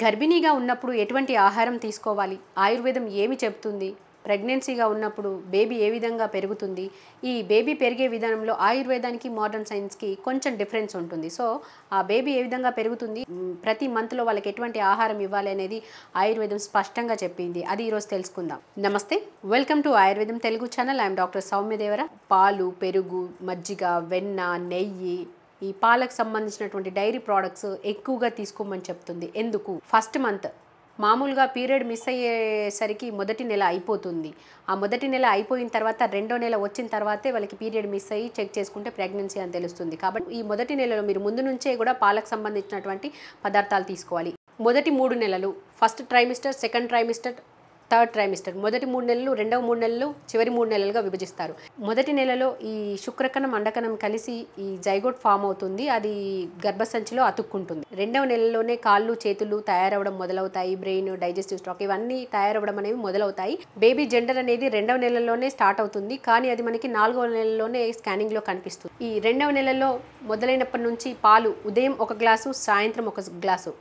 గర్భిణీగా ఉన్నప్పుడు ఎటువంటి ఆహారం తీసుకోవాలి, ఆయుర్వేదం ఏమి చెప్తుంది, ప్రెగ్నెన్సీగా ఉన్నప్పుడు బేబీ ఏ విధంగా పెరుగుతుంది, ఈ బేబీ పెరిగే విధానంలో ఆయుర్వేదానికి మోడర్న్ సైన్స్కి కొంచెం డిఫరెన్స్ ఉంటుంది. సో ఆ బేబీ ఏ విధంగా పెరుగుతుంది, ప్రతి మంత్లో వాళ్ళకి ఎటువంటి ఆహారం ఇవ్వాలి అనేది ఆయుర్వేదం స్పష్టంగా చెప్పింది. అది ఈరోజు తెలుసుకుందాం. నమస్తే, వెల్కమ్ టు ఆయుర్వేదం Telugu channel. I'm doctor Soumyadevara. పాలు, పెరుగు, మజ్జిగ, వెన్న, నెయ్యి, ఈ పాలకు సంబంధించినటువంటి డైరీ ప్రోడక్ట్స్ ఎక్కువగా తీసుకోమని చెప్తుంది. ఎందుకు? ఫస్ట్ మంత్ మామూలుగా పీరియడ్ మిస్ అయ్యేసరికి మొదటి నెల అయిపోతుంది. ఆ మొదటి నెల అయిపోయిన తర్వాత రెండో నెల వచ్చిన తర్వాతే వాళ్ళకి పీరియడ్ మిస్ అయ్యి చెక్ చేసుకుంటే ప్రెగ్నెన్సీ అని తెలుస్తుంది. కాబట్టి ఈ మొదటి నెలలో మీరు ముందు నుంచే కూడా పాలకు సంబంధించినటువంటి పదార్థాలు తీసుకోవాలి. మొదటి 3 నెలలు, first trimester, second trimester, third trimester, మొదటి 3 నెలలు, రెండవ 3 నెలలు, చివరి 3 నెలలుగా విభజిస్తారు. మొదటి నెలలో ఈ శుక్రకణం, అండకణం కలిసి ఈ జైగోట్ ఫామ్ అవుతుంది. అది గర్భసంచిలో అతుక్కుంటుంది. రెండవ నెలలోనే కాళ్ళు, చేతులు తయారవడం మొదలవుతాయి. బ్రెయిన్, డైజెస్టివ్ స్ట్రాక్ ఇవన్నీ తయారవడం అనేవి మొదలవుతాయి. బేబీ జెండర్ అనేది రెండవ నెలలోనే స్టార్ట్ అవుతుంది. కానీ అది మనకి 4వ నెలలోనే స్కానింగ్లో కనిపిస్తుంది. ఈ రెండవ నెలలో మొదలైనప్పటి నుంచి పాలు ఉదయం 1 గ్లాసు, సాయంత్రం 1 గ్లాసు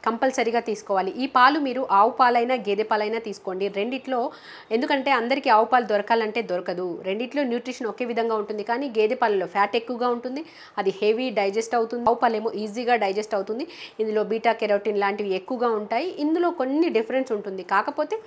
కంపల్సరీగా తీసుకోవాలి. ఈ పాలు మీరు ఆవు పాలైనా గేదె పాలైనా తీసుకోండి. రెండిట్లో, ఎందుకంటే అందరికీ ఆవు పాలు దొరకాలంటే దొరకదు. రెండిట్లో న్యూట్రిషన్ ఒకే విధంగా ఉంటుంది. కానీ గేదె పాలలో ఫ్యాట్ ఎక్కువగా ఉంటుంది, అది హెవీ డైజెస్ట్ అవుతుంది. ఆవు పాలేమో ఈజీగా డైజెస్ట్ అవుతుంది. ఇందులో బీటా కెరోటిన్ లాంటివి ఎక్కువగా ఉంటాయి. ఇందులో కొన్ని డిఫరెన్స్ ఉంటుంది. కాకపోతే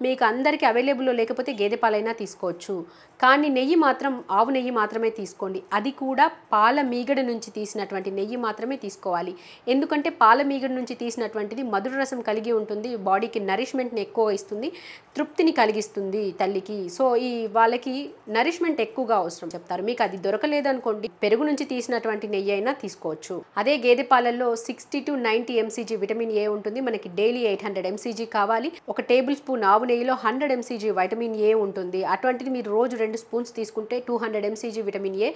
మీకు అందరికీ అవైలబుల్లో లేకపోతే గేదె పాలైనా తీసుకోవచ్చు. కానీ నెయ్యి మాత్రం ఆవు నెయ్యి మాత్రమే తీసుకోండి. అది కూడా పాల మీగడ నుంచి తీసినటువంటి నెయ్యి మాత్రమే తీసుకోవాలి. ఎందుకంటే పాల మీగడ నుంచి తీసినటువంటిది మధుర రసం కలిగి ఉంటుంది. బాడీకి నరిష్మెంట్ని ఎక్కువ ఇస్తుంది, తృప్తిని కలిగిస్తుంది తల్లికి. సో ఈ వాళ్ళకి నరిష్మెంట్ ఎక్కువగా అవసరం చెప్తారు. మీకు అది దొరకలేదనుకోండి, పెరుగు నుంచి తీసినటువంటి నెయ్యి అయినా తీసుకోవచ్చు. అదే గేదె పాలల్లో 60 to 90 mcg విటమిన్ ఏ ఉంటుంది. మనకి డైలీ 800 mcg కావాలి. 1 టేబుల్ స్పూన్ ఆవు నెయ్యిలో 100 mcg వైటమిన్ ఏ ఉంటుంది. అటువంటిది మీరు రోజు 2 స్పూన్స్ తీసుకుంటే 200 mcg విటమిన్ ఏ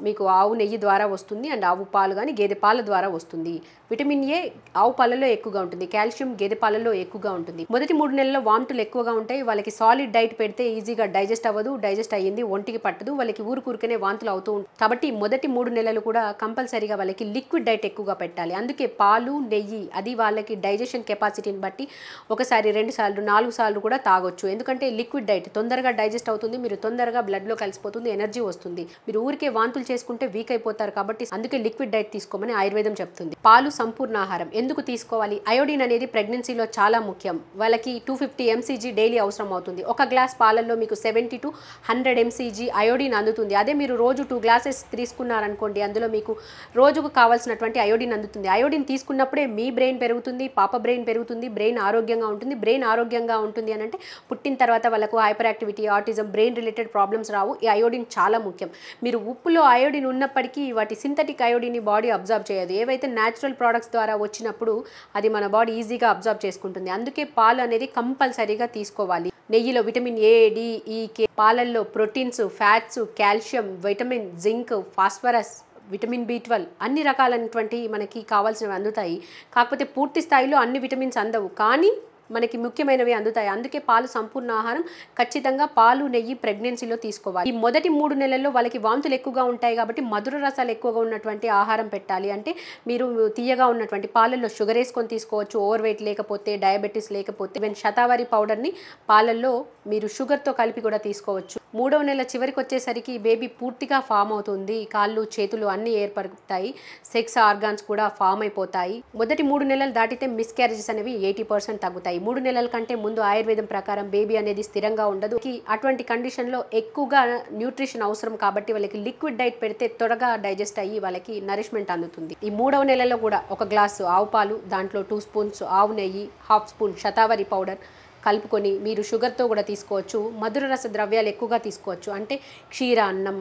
మీకు ఆవు నెయ్యి ద్వారా వస్తుంది. అండ్ ఆవు పాలు కానీ గేదె పాల ద్వారా వస్తుంది. విటమిన్ ఏ ఆవు పాలలో ఎక్కువగా ఉంటుంది, కాల్షియం గేదె పాలలో ఎక్కువగా ఉంటుంది. మొదటి 3 నెలల్లో వామిటులు ఎక్కువగా ఉంటాయి. వాళ్ళకి సాలిడ్ డైట్ పెడితే ఈజీగా డైజెస్ట్ అవ్వదు. డైజెస్ట్ అయ్యింది ఒంటికి పట్టదు. వాళ్ళకి ఊరుకూరికనే వాంతులు అవుతూ ఉంటాయి. కాబట్టి మొదటి 3 నెలలు కూడా కంపల్సరీగా వాళ్ళకి లిక్విడ్ డైట్ ఎక్కువగా పెట్టాలి. అందుకే పాలు, నెయ్యి అది వాళ్ళకి డైజెషన్ కెపాసిటీని బట్టి ఒకసారి, 2 సార్లు, 4 సార్లు కూడా తాగొచ్చు. ఎందుకంటే లిక్విడ్ డైట్ తొందరగా డైజెస్ట్ అవుతుంది. మీరు తొందరగా బ్లడ్లో కలిసిపోతుంది, ఎనర్జీ వస్తుంది. మీరు ఊరికే వాంతులు చేసుకుంటే వీక్ అయిపోతారు. కాబట్టి అందుకే లిక్విడ్ డైట్ తీసుకోమని ఆయుర్వేదం చెప్తుంది. పాలు సంపూర్ణ ఆహారం. ఎందుకు తీసుకోవాలి? అయోడిన్ అనేది ప్రెగ్నెన్సీలో చాలా ముఖ్యం. వాళ్ళకి 250 mcg డైలీ అవసరం అవుతుంది. 1 గ్లాస్ పాలల్లో మీకు 70 to 100 mcg అయోడిన్ అందుతుంది. అదే మీరు రోజు 2 గ్లాసెస్ తీసుకున్నారనుకోండి, అందులో మీకు రోజుకు కావాల్సినటువంటి అయోడిన్ అందుతుంది. అయోడిన్ తీసుకున్నప్పుడే మీ బ్రెయిన్ పెరుగుతుంది, పాప బ్రెయిన్ పెరుగుతుంది, బ్రెయిన్ ఆరోగ్యంగా ఉంటుంది. బ్రెయిన్ ఆరోగ్యంగా ఉంటుంది అని అంటే పుట్టిన తర్వాత వాళ్ళకు hyperactivity, autism, brain related problems రావు. ఈ అయోడిన్ చాలా ముఖ్యం. మీరు ఉప్పులో అయోడిన్ ఉన్నప్పటికీ వాటి సింథటిక్ అయోడిన్ బాడీ అబ్జర్వ్ చేయదు. ఏవైతే న్యాచురల్ ప్రోడక్ట్స్ ద్వారా వచ్చినప్పుడు అది మన బాడీ ఈజీగా అబ్జర్వ్ చేసుకుంటుంది. అందుకే పాలు అనేది కంపల్సరీగా తీసుకోవాలి. నెయ్యిలో విటమిన్ ఏ, డి, ఈ, కే, పాలల్లో proteins, fats, calcium, vitamin, zinc, phosphorus, vitamin B12 అన్ని రకాలైనటువంటి మనకి కావాల్సినవి అందుతాయి. కాకపోతే పూర్తి స్థాయిలో అన్ని విటమిన్స్ అందవు, కానీ మనకి ముఖ్యమైనవి అందుతాయి. అందుకే పాలు సంపూర్ణ ఆహారం. ఖచ్చితంగా పాలు, నెయ్యి ప్రెగ్నెన్సీలో తీసుకోవాలి. ఈ మొదటి 3 నెలల్లో వాళ్ళకి వాంతులు ఎక్కువగా ఉంటాయి కాబట్టి మధుర రసాలు ఎక్కువగా ఉన్నటువంటి ఆహారం పెట్టాలి. అంటే మీరు తీయగా ఉన్నటువంటి పాలల్లో షుగర్ వేసుకొని తీసుకోవచ్చు. ఓవర్ వెయిట్ లేకపోతే, డయాబెటీస్ లేకపోతే, ఈవెన్ శతావరి పౌడర్ని పాలల్లో మీరు షుగర్తో కలిపి కూడా తీసుకోవచ్చు. 3వ నెల చివరికి వచ్చేసరికి బేబీ పూర్తిగా ఫామ్ అవుతుంది. కాళ్ళు, చేతులు అన్నీ ఏర్పడతాయి. సెక్స్ ఆర్గాన్స్ కూడా ఫామ్ అయిపోతాయి. మొదటి 3 నెలలు దాటితే మిస్క్యారేజెస్ అనేవి 80% తగ్గుతాయి. 3 నెలల కంటే ముందు ఆయుర్వేదం ప్రకారం బేబీ అనేది స్థిరంగా ఉండదు. అటువంటి కండిషన్లో ఎక్కువగా న్యూట్రిషన్ అవసరం కాబట్టి వాళ్ళకి లిక్విడ్ డైట్ పెడితే త్వరగా డైజెస్ట్ అయ్యి వాళ్ళకి నరిష్మెంట్ అందుతుంది. ఈ 3వ నెలలో కూడా 1 గ్లాసు ఆవు పాలు, దాంట్లో 2 స్పూన్స్ ఆవు నెయ్యి, 1/2 స్పూన్ శతావరి పౌడర్ కలుపుకొని మీరు షుగర్తో కూడా తీసుకోవచ్చు. మధుర రస ద్రవ్యాలు ఎక్కువగా తీసుకోవచ్చు. అంటే క్షీర అన్నం,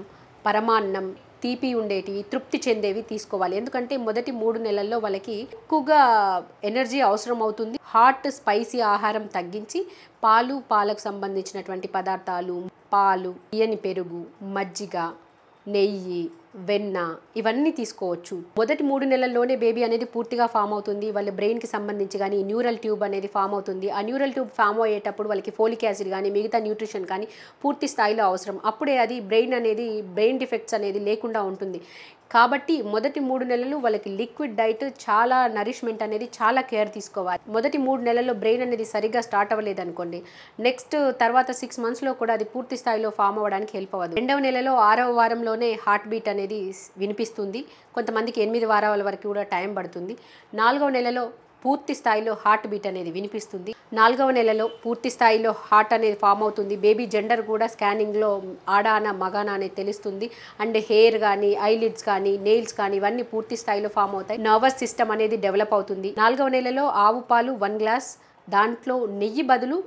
పరమాన్నం, తీపి ఉండేటివి, తృప్తి చెందేవి తీసుకోవాలి. ఎందుకంటే మొదటి 3 నెలల్లో వాళ్ళకి ఎక్కువగా ఎనర్జీ అవసరం అవుతుంది. హాట్, స్పైసీ ఆహారం తగ్గించి పాలు, పాలకు సంబంధించినటువంటి పదార్థాలు, పాలు, తీయని పెరుగు, మజ్జిగ, నెయ్యి, వెన్న ఇవన్నీ తీసుకోవచ్చు. మొదటి 3 నెలల్లోనే బేబీ అనేది పూర్తిగా ఫామ్ అవుతుంది. వాళ్ళ బ్రెయిన్కి సంబంధించి కానీ న్యూరల్ ట్యూబ్ అనేది ఫామ్ అవుతుంది. ఆ న్యూరల్ ట్యూబ్ ఫామ్ అయ్యేటప్పుడు వాళ్ళకి ఫోలిక్ యాసిడ్ కానీ మిగతా న్యూట్రిషన్ కానీ పూర్తి స్థాయిలో అవసరం. అప్పుడే అది బ్రెయిన్ డిఫెక్ట్స్ అనేది లేకుండా ఉంటుంది. కాబట్టి మొదటి 3 నెలలు వాళ్ళకి లిక్విడ్ డైట్, చాలా నరిష్మెంట్ అనేది చాలా కేర్ తీసుకోవాలి. మొదటి 3 నెలల్లో బ్రెయిన్ అనేది సరిగ్గా స్టార్ట్ అవ్వలేదు అనుకోండి, నెక్స్ట్ తర్వాత 6 మంత్స్లో కూడా అది పూర్తి స్థాయిలో ఫామ్ అవ్వడానికి హెల్ప్ అవ్వదు. 2వ నెలలో 6వ వారంలోనే హార్ట్ బీట్ అనేది వినిపిస్తుంది. కొంతమందికి 8 వారాల వరకు కూడా టైం పడుతుంది. 4వ నెలలో పూర్తి స్థాయిలో హార్ట్ బీట్ అనేది వినిపిస్తుంది. 4వ నెలలో పూర్తి స్థాయిలో హార్ట్ అనేది ఫామ్ అవుతుంది. బేబీ జెండర్ కూడా స్కానింగ్లో ఆడానా మగానా అనేది తెలుస్తుంది. అండ్ హెయిర్ కానీ, ఐలిడ్స్ కానీ, నెయిల్స్ కానీ ఇవన్నీ పూర్తి స్థాయిలో ఫామ్ అవుతాయి. నర్వస్ సిస్టమ్ అనేది డెవలప్ అవుతుంది. 4వ నెలలో ఆవు పాలు 1 గ్లాస్, దాంట్లో నెయ్యి బదులు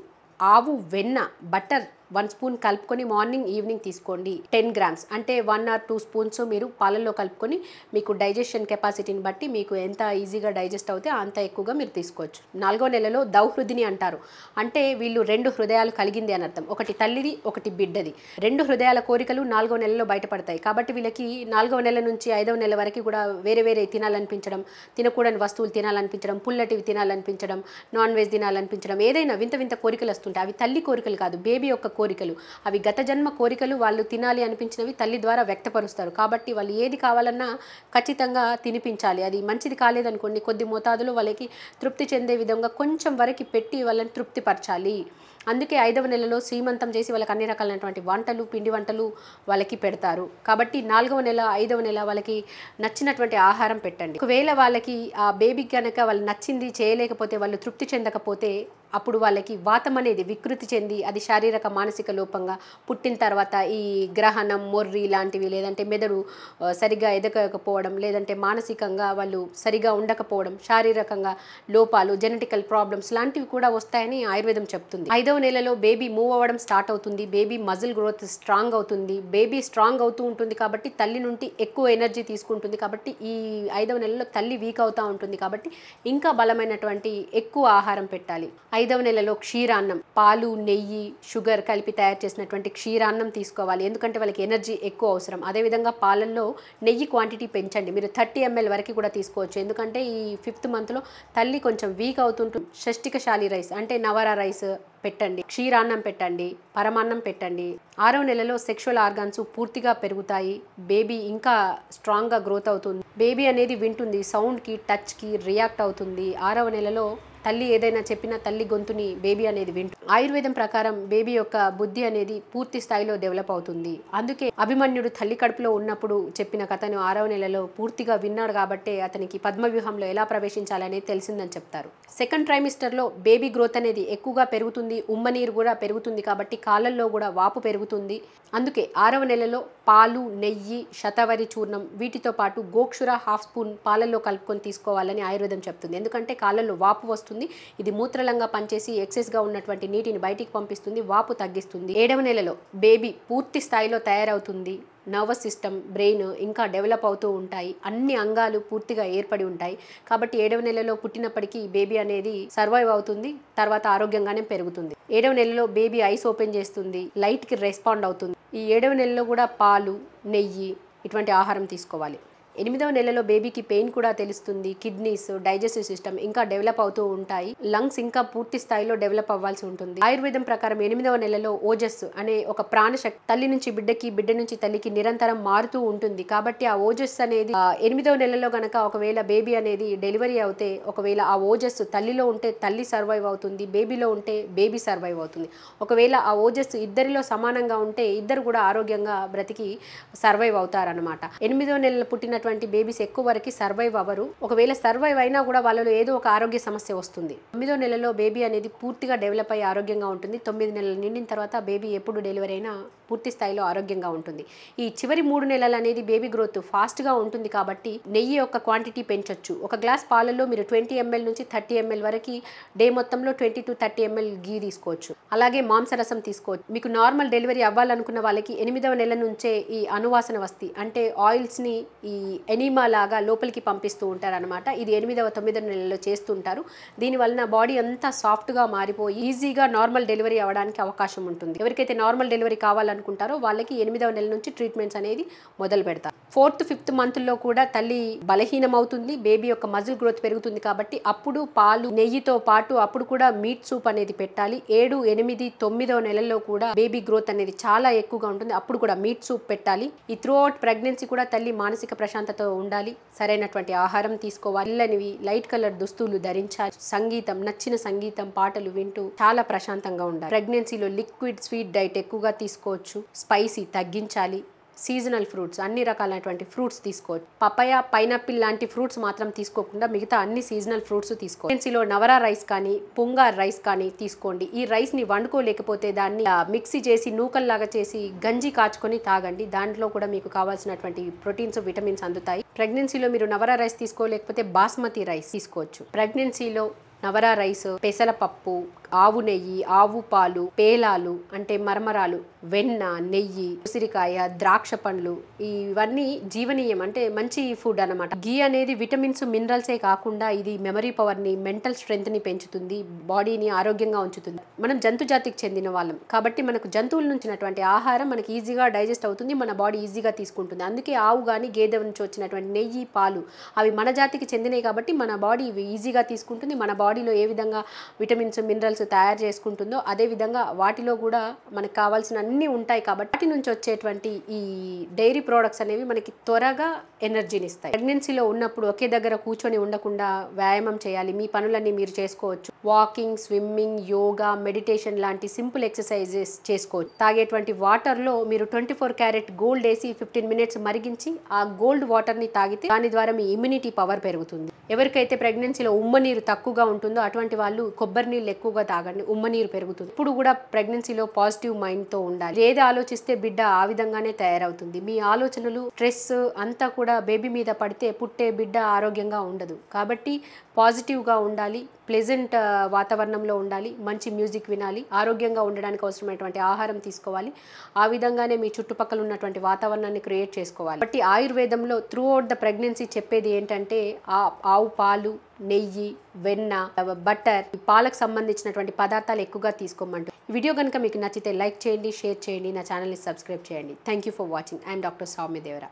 ఆవు వెన్న, బటర్ 1 స్పూన్ కలుపుకొని మార్నింగ్ ఈవినింగ్ తీసుకోండి. 10 గ్రామ్స్ అంటే 1 or 2 స్పూన్స్ మీరు పాలల్లో కలుపుకొని మీకు డైజెషన్ కెపాసిటీని బట్టి మీకు ఎంత ఈజీగా డైజెస్ట్ అవుతే అంత ఎక్కువగా మీరు తీసుకోవచ్చు. 4వ నెలలో దౌహృదిని అంటారు. అంటే వీళ్ళు 2 హృదయాలు కలిగింది అని అర్థం. ఒకటి తల్లిది, ఒకటి బిడ్డది. 2 హృదయాల కోరికలు 4వ నెలలో బయటపడతాయి. కాబట్టి వీళ్ళకి 4వ నెల నుంచి 5వ నెల వరకు కూడా వేరే వేరే తినాలనిపించడం, తినకూడని వస్తువులు తినాలనిపించడం, పుల్లటివి తినాలనిపించడం, నాన్ వెజ్ తినాలనిపించడం, ఏదైనా వింత వింత కోరికలు వస్తుంటాయి. అవి తల్లి కోరికలు కాదు, బేబీ యొక్క కోరికలు. అవి గత జన్మ కోరికలు. వాళ్ళు తినాలి అనిపించినవి తల్లి ద్వారా వ్యక్తపరుస్తారు. కాబట్టి వాళ్ళు ఏది కావాలన్నా ఖచ్చితంగా తినిపించాలి. అది మంచిది కాలేదనుకోండి, కొద్ది మోతాదులో వాళ్ళకి తృప్తి చెందే విధంగా కొంచెం వరకు పెట్టి వాళ్ళని తృప్తిపరచాలి. అందుకే 5వ నెలలో శ్రీమంతం చేసి వాళ్ళకి అన్ని రకాలైనటువంటి వంటలు, పిండి వంటలు వాళ్ళకి పెడతారు. కాబట్టి 4వ నెల, 5వ నెల వాళ్ళకి నచ్చినటువంటి ఆహారం పెట్టండి. ఒకవేళ వాళ్ళకి ఆ బేబీకి కనుక వాళ్ళు నచ్చింది చేయలేకపోతే, వాళ్ళు తృప్తి చెందకపోతే, అప్పుడు వాళ్ళకి వాతం అనేది వికృతి చెంది అది శారీరక మానసిక లోపంగా పుట్టిన తర్వాత ఈ గ్రహణం, మొర్రి లాంటివి, లేదంటే మెదడు సరిగ్గా ఎదగకపోవడం, లేదంటే మానసికంగా వాళ్ళు సరిగా ఉండకపోవడం, శారీరకంగా లోపాలు, జెనెటికల్ ప్రాబ్లమ్స్ లాంటివి కూడా వస్తాయని ఆయుర్వేదం చెప్తుంది. 5వ నెలలో బేబీ మూవ్ అవ్వడం స్టార్ట్ అవుతుంది. బేబీ మజిల్ గ్రోత్ స్ట్రాంగ్ అవుతుంది. బేబీ స్ట్రాంగ్ అవుతూ ఉంటుంది కాబట్టి తల్లి నుండి ఎక్కువ ఎనర్జీ తీసుకుంటుంది. కాబట్టి ఈ 5వ నెలలో తల్లి వీక్ అవుతూ ఉంటుంది. కాబట్టి ఇంకా బలమైనటువంటి ఎక్కువ ఆహారం పెట్టాలి. 5వ నెలలో క్షీరాన్నం, పాలు, నెయ్యి, షుగర్ కలిపి తయారు చేసినటువంటి క్షీరాన్నం తీసుకోవాలి. ఎందుకంటే వాళ్ళకి ఎనర్జీ ఎక్కువ అవసరం. అదేవిధంగా పాలల్లో నెయ్యి క్వాంటిటీ పెంచండి. మీరు 30 ml వరకు కూడా తీసుకోవచ్చు. ఎందుకంటే ఈ 5th మంత్లో తల్లి కొంచెం వీక్ అవుతుంటుంది. షష్టికశాలి రైస్ అంటే నవర రైస్ పెట్టండి, క్షీరాన్నం పెట్టండి, పరమాన్నం పెట్టండి. 6వ నెలలో సెక్షువల్ ఆర్గాన్స్ పూర్తిగా పెరుగుతాయి. బేబీ ఇంకా స్ట్రాంగ్గా గ్రోత్ అవుతుంది. బేబీ అనేది వింటుంది, సౌండ్కి, టచ్కి రియాక్ట్ అవుతుంది. 6వ నెలలో తల్లి ఏదైనా చెప్పినా తల్లి గొంతుని బేబీ అనేది వింటుంది. ఆయుర్వేదం ప్రకారం బేబీ యొక్క బుద్ధి అనేది పూర్తి స్థాయిలో డెవలప్ అవుతుంది. అందుకే అభిమన్యుడు తల్లి కడుపులో ఉన్నప్పుడు చెప్పిన కథను 6వ నెలలో పూర్తిగా విన్నాడు. కాబట్టి అతనికి పద్మవ్యూహంలో ఎలా ప్రవేశించాలనేది తెలిసిందని చెప్తారు. సెకండ్ ట్రైమిస్టర్లో బేబీ గ్రోత్ అనేది ఎక్కువగా పెరుగుతుంది. ఉమ్మనీరు కూడా పెరుగుతుంది. కాబట్టి కాళ్ళల్లో కూడా వాపు పెరుగుతుంది. అందుకే 6వ నెలలో పాలు, నెయ్యి, శతవరి చూర్ణం వీటితో పాటు గోక్షుర 1/2 స్పూన్ పాలల్లో కలుపుకొని తీసుకోవాలని ఆయుర్వేదం చెప్తుంది. ఎందుకంటే కాళ్ళల్లో వాపు వస్తుంది. ఇది మూత్రలంగా పనిచేసి ఎక్సెస్గా ఉన్నటువంటి నీటిని బయటికి పంపిస్తుంది, వాపు తగ్గిస్తుంది. 7వ నెలలో బేబీ పూర్తి స్థాయిలో తయారవుతుంది. నర్వస్ సిస్టమ్, బ్రెయిన్ ఇంకా డెవలప్ అవుతూ ఉంటాయి. అన్ని అంగాలు పూర్తిగా ఏర్పడి ఉంటాయి. కాబట్టి 7వ నెలలో పుట్టినప్పటికీ బేబీ అనేది సర్వైవ్ అవుతుంది. తర్వాత ఆరోగ్యంగానే పెరుగుతుంది. 7వ నెలలో బేబీ ఐస్ ఓపెన్ చేస్తుంది, లైట్కి రెస్పాండ్ అవుతుంది. ఈ 7వ నెలలో కూడా పాలు, నెయ్యి ఇటువంటి ఆహారం తీసుకోవాలి. 8వ నెలలో బేబీకి పెయిన్ కూడా తెలుస్తుంది. కిడ్నీస్, డైజెస్టివ్ సిస్టమ్ ఇంకా డెవలప్ అవుతూ ఉంటాయి. లంగ్స్ ఇంకా పూర్తి స్థాయిలో డెవలప్ అవ్వాల్సి ఉంటుంది. ఆయుర్వేదం ప్రకారం 8వ నెలలో ఓజస్ అనే ఒక ప్రాణశక్తి తల్లి నుంచి బిడ్డకి, బిడ్డ నుంచి తల్లికి నిరంతరం మారుతూ ఉంటుంది. కాబట్టి ఆ ఓజస్ అనేది 8వ నెలలో గనక ఒకవేళ బేబీ అనేది డెలివరీ అవుతే, ఒకవేళ ఆ ఓజస్ తల్లిలో ఉంటే తల్లి సర్వైవ్ అవుతుంది, బేబీలో ఉంటే బేబీ సర్వైవ్ అవుతుంది. ఒకవేళ ఆ ఓజస్ ఇద్దరిలో సమానంగా ఉంటే ఇద్దరు కూడా ఆరోగ్యంగా బ్రతికి సర్వైవ్ అవుతారనమాట. 8వ నెలలో పుట్టిన బేబీస్ ఎక్కువ వరకు సర్వైవ్ అవ్వరు. ఒకవేళ సర్వైవ్ అయినా కూడా వాళ్ళలో ఏదో ఒక ఆరోగ్య సమస్య వస్తుంది. 9వ నెలలో బేబీ అనేది పూర్తిగా డెవలప్ అయ్యి ఆరోగ్యంగా ఉంటుంది. 9 నెలలు నిండిన తర్వాత బేబీ ఎప్పుడు డెలివరీ అయినా పూర్తి స్థాయిలో ఆరోగ్యంగా ఉంటుంది. ఈ చివరి 3 నెలలు అనేది బేబీ గ్రోత్ ఫాస్ట్గా ఉంటుంది. కాబట్టి నెయ్యి యొక్క క్వాంటిటీ పెంచొచ్చు. ఒక గ్లాస్ పాలలో మీరు 20 ml నుంచి 30 ml వరకు డే మొత్తంలో 20 to 30 ml గీ తీసుకోవచ్చు. అలాగే మాంసరసం తీసుకోవచ్చు. మీకు నార్మల్ డెలివరీ అవ్వాలనుకున్న వాళ్ళకి 8వ నెల నుంచే ఈ అనువాసన వస్తి అంటే ఆయిల్స్ని ఈ ఎనిమా లాగా లోపలికి పంపిస్తూ ఉంటారనమాట. ఇది 8వ 9వ నెలలో చేస్తుంటారు. దీనివలన బాడీ అంతా సాఫ్ట్గా మారిపోయి ఈజీగా నార్మల్ డెలివరీ అవ్వడానికి అవకాశం ఉంటుంది. ఎవరికైతే నార్మల్ డెలివరీ కావాలనుకుంటారో వాళ్ళకి 8వ నెల నుంచి ట్రీట్మెంట్స్ అనేది మొదలు పెడతారు. 4th 5th మంత్లో కూడా తల్లి బలహీనం అవుతుంది, బేబీ యొక్క మజిల్ గ్రోత్ పెరుగుతుంది. కాబట్టి అప్పుడు పాలు నెయ్యితో పాటు అప్పుడు కూడా మీట్ సూప్ అనేది పెట్టాలి. 7, 8, 9వ నెలల్లో కూడా బేబీ గ్రోత్ అనేది చాలా ఎక్కువగా ఉంటుంది. అప్పుడు కూడా మీట్ సూప్ పెట్టాలి. ఈ త్రూ అవుట్ ప్రెగ్నెన్సీ కూడా తల్లి మానసిక ప్రశాంతత ఉండాలి. సరైనటువంటి ఆహారం తీసుకోవాలి. పిల్లనివి లైట్ కలర్ దుస్తులు ధరించాలి. సంగీతం, నచ్చిన సంగీతం పాటలు వింటూ చాలా ప్రశాంతంగా ఉండాలి. ప్రెగ్నెన్సీలో లిక్విడ్ స్వీట్ డైట్ ఎక్కువగా తీసుకోవచ్చు. స్పైసీ తగ్గించాలి. సీజనల్ ఫ్రూట్స్, అన్ని రకాలైనటువంటి ఫ్రూట్స్ తీసుకోవచ్చు. పపాయ, పైనాపిల్ లాంటి ఫ్రూట్స్ మాత్రం తీసుకోకుండా మిగతా అన్ని సీజనల్ ఫ్రూట్స్ తీసుకోవచ్చు. ప్రెగ్నెన్సీలో నవరా రైస్ కానీ పుంగార్ రైస్ కానీ తీసుకోండి. ఈ రైస్ని వండుకోలేకపోతే దాన్ని మిక్సీ చేసి నూకల్లాగా చేసి గంజి కాచుకొని తాగండి. దాంట్లో కూడా మీకు కావాల్సినటువంటి ప్రోటీన్స్, విటమిన్స్ అందుతాయి. ప్రెగ్నెన్సీలో మీరు నవరా రైస్ తీసుకోలేకపోతే బాస్మతి రైస్ తీసుకోవచ్చు. ప్రెగ్నెన్సీలో నవరా రైస్, పెసరపప్పు, ఆవు నెయ్యి, ఆవు పాలు, పేలాలు అంటే మరమరాలు, వెన్న, నెయ్యి, ఉసిరికాయ, ద్రాక్ష పండ్లు ఇవన్నీ జీవనీయం అంటే మంచి ఫుడ్ అనమాట. గీ అనేది విటమిన్స్, మినరల్సే కాకుండా ఇది మెమరీ పవర్ని, మెంటల్ స్ట్రెంగ్త్ని పెంచుతుంది, బాడీని ఆరోగ్యంగా ఉంచుతుంది. మనం జంతు జాతికి చెందిన వాళ్ళం కాబట్టి మనకు జంతువుల నుంచినటువంటి ఆహారం మనకి ఈజీగా డైజెస్ట్ అవుతుంది, మన బాడీ ఈజీగా తీసుకుంటుంది. అందుకే ఆవు కానీ గేదె నుంచి వచ్చినటువంటి నెయ్యి, పాలు అవి మన జాతికి చెందినవి కాబట్టి మన బాడీ ఇవి ఈజీగా తీసుకుంటుంది. మన బాడీలో ఏ విధంగా విటమిన్స్, మినరల్స్ తయారు చేసుకుంటుందో అదే విధంగా వాటిలో కూడా మనకు కావాల్సిన అన్నీ ఉంటాయి. కాబట్టి వాటి నుంచి వచ్చేటువంటి ఈ డైరీ ప్రోడక్ట్స్ అనేవి మనకి త్వరగా ఎనర్జీని ఇస్తాయి. ప్రెగ్నెన్సీలో ఉన్నప్పుడు ఒకే దగ్గర కూర్చొని ఉండకుండా వ్యాయామం చేయాలి. మీ పనులన్నీ మీరు చేసుకోవచ్చు. వాకింగ్, స్విమ్మింగ్, యోగా, మెడిటేషన్ లాంటి సింపుల్ ఎక్సర్సైజెస్ చేసుకోవచ్చు. తాగేటువంటి వాటర్లో మీరు 24 క్యారెట్ గోల్డ్ వేసి 15 మినిట్స్ మరిగించి ఆ గోల్డ్ వాటర్ని తాగితే దాని ద్వారా మీ ఇమ్యూనిటీ పవర్ పెరుగుతుంది. ఎవరికైతే ప్రెగ్నెన్సీలో ఉమ్మ నీరు తక్కువగా ఉంటుందో అటువంటి వాళ్ళు కొబ్బరి నీళ్ళు ఎక్కువగా తాగండి, ఉమ్మ నీరు పెరుగుతుంది. ఇప్పుడు కూడా ప్రెగ్నెన్సీలో పాజిటివ్ మైండ్తో ఉండాలి. ఏది ఆలోచిస్తే బిడ్డ ఆ విధంగానే తయారవుతుంది. మీ ఆలోచనలు, స్ట్రెస్ అంతా కూడా బేబీ మీద పడితే పుట్టే బిడ్డ ఆరోగ్యంగా ఉండదు. కాబట్టి పాజిటివ్గా ఉండాలి, ప్లెజెంట్ వాతావరణంలో ఉండాలి, మంచి మ్యూజిక్ వినాలి, ఆరోగ్యంగా ఉండడానికి అవసరమైనటువంటి ఆహారం తీసుకోవాలి. ఆ విధంగానే మీ చుట్టుపక్కల ఉన్నటువంటి వాతావరణాన్ని క్రియేట్ చేసుకోవాలి. కాబట్టి ఆయుర్వేదంలో త్రూ అవుట్ ద ప్రెగ్నెన్సీ చెప్పేది ఏంటంటే ఆవు పాలు, నెయ్యి, వెన్న, బటర్, పాలకు సంబంధించినటువంటి పదార్థాలు ఎక్కువగా తీసుకోమంటారు. ఈ వీడియో కనుక మీకు నచ్చితే లైక్ చేయండి, షేర్ చేయండి, నా ఛానల్ని సబ్స్క్రైబ్ చేయండి. Thank you for watching. I'm doctor Soumya Devara.